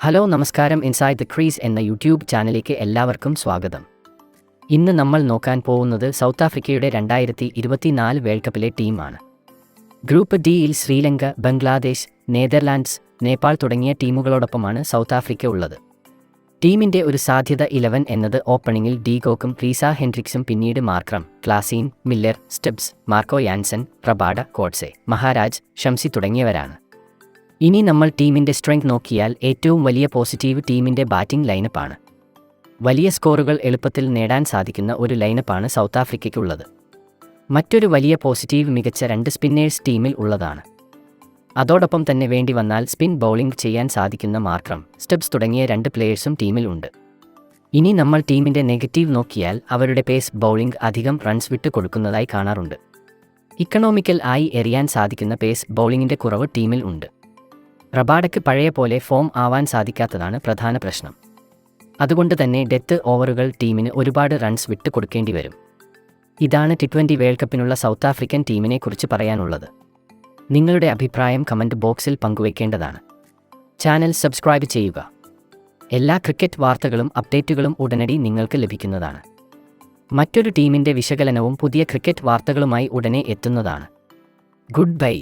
Hello നമസ്കാരം. Inside the crease എന്ന YouTube ചാനലിലേക്ക് എല്ലാവർക്കും സ്വാഗതം. ഇന്ന് നമ്മൾ നോക്കാൻ പോകുന്നത് സൗത്ത് ആഫ്രിക്കയുടെ 2024 വേൾഡ് കപ്പിലെ ടീമാണ്. ഗ്രൂപ്പ് ഡിയിൽ ശ്രീലങ്ക, ബംഗ്ലാദേശ്, നെതർലാൻഡ്സ്, നേപ്പാൾ തുടങ്ങിയ ടീമുകളോടൊപ്പമാണ് സൗത്ത് ആഫ്രിക്ക ഉള്ളത്. ടീമിൻ്റെ ഒരു സാധ്യത 11 എന്നത് ഓപ്പണിംഗിൽ ഡീഗോക്കും റീസ ഹെൻഡ്രിക്സും പിന്നീട് Markram, Klaasen, Miller, Stubbs, Marco Jansen, Rabada, Coetzee, Maharaj, Shamsi തുടങ്ങിയവരാണ്. ഇനി നമ്മൾ ടീമിൻ്റെ സ്ട്രെങ്ത് നോക്കിയാൽ ഏറ്റവും വലിയ പോസിറ്റീവ് ടീമിൻ്റെ ബാറ്റിംഗ് ലൈനപ്പാണ്. വലിയ സ്കോറുകൾ എളുപ്പത്തിൽ നേടാൻ സാധിക്കുന്ന ഒരു ലൈനപ്പാണ് സൗത്ത് ആഫ്രിക്കയ്ക്കുള്ളത്. മറ്റൊരു വലിയ പോസിറ്റീവ് മികച്ച 2 സ്പിന്നേഴ്സ് ടീമിൽ ഉള്ളതാണ്. അതോടൊപ്പം തന്നെ വേണ്ടി വന്നാൽ സ്പിൻ ബൗളിംഗ് ചെയ്യാൻ സാധിക്കുന്ന മാർക്രം, സ്റ്റബ്സ് തുടങ്ങിയ 2 പ്ലേയേഴ്സും ടീമിൽ ഉണ്ട്. ഇനി നമ്മൾ ടീമിൻ്റെ നെഗറ്റീവ് നോക്കിയാൽ അവരുടെ പേസ് ബൗളിംഗ് അധികം റൺസ് വിട്ട് കൊടുക്കുന്നതായി കാണാറുണ്ട്. ഇക്കണോമിക്കൽ ആയി എറിയാൻ സാധിക്കുന്ന പേസ് ബൗളിങ്ങിൻ്റെ കുറവ് ടീമിൽ ഉണ്ട്. റബാഡയ്ക്ക് പഴയ പോലെ ഫോം ആവാൻ സാധിക്കാത്തതാണ് പ്രധാന പ്രശ്നം. അതുകൊണ്ട് തന്നെ ഡെത്ത് ഓവറുകൾ ടീമിന് ഒരുപാട് റൺസ് വിട്ട് കൊടുക്കേണ്ടി വരും. ഇതാണ് T20 വേൾഡ് കപ്പിനുള്ള സൗത്ത് ആഫ്രിക്കൻ ടീമിനെക്കുറിച്ച് പറയാനുള്ളത്. നിങ്ങളുടെ അഭിപ്രായം കമൻറ്റ് ബോക്സിൽ പങ്കുവയ്ക്കേണ്ടതാണ്. ചാനൽ സബ്സ്ക്രൈബ് ചെയ്യുക. എല്ലാ ക്രിക്കറ്റ് വാർത്തകളും അപ്ഡേറ്റുകളും ഉടനടി നിങ്ങൾക്ക് ലഭിക്കുന്നതാണ്. മറ്റൊരു ടീമിൻ്റെ വിശകലനവും പുതിയ ക്രിക്കറ്റ് വാർത്തകളുമായി ഉടനെ എത്തുന്നതാണ്. Good bye.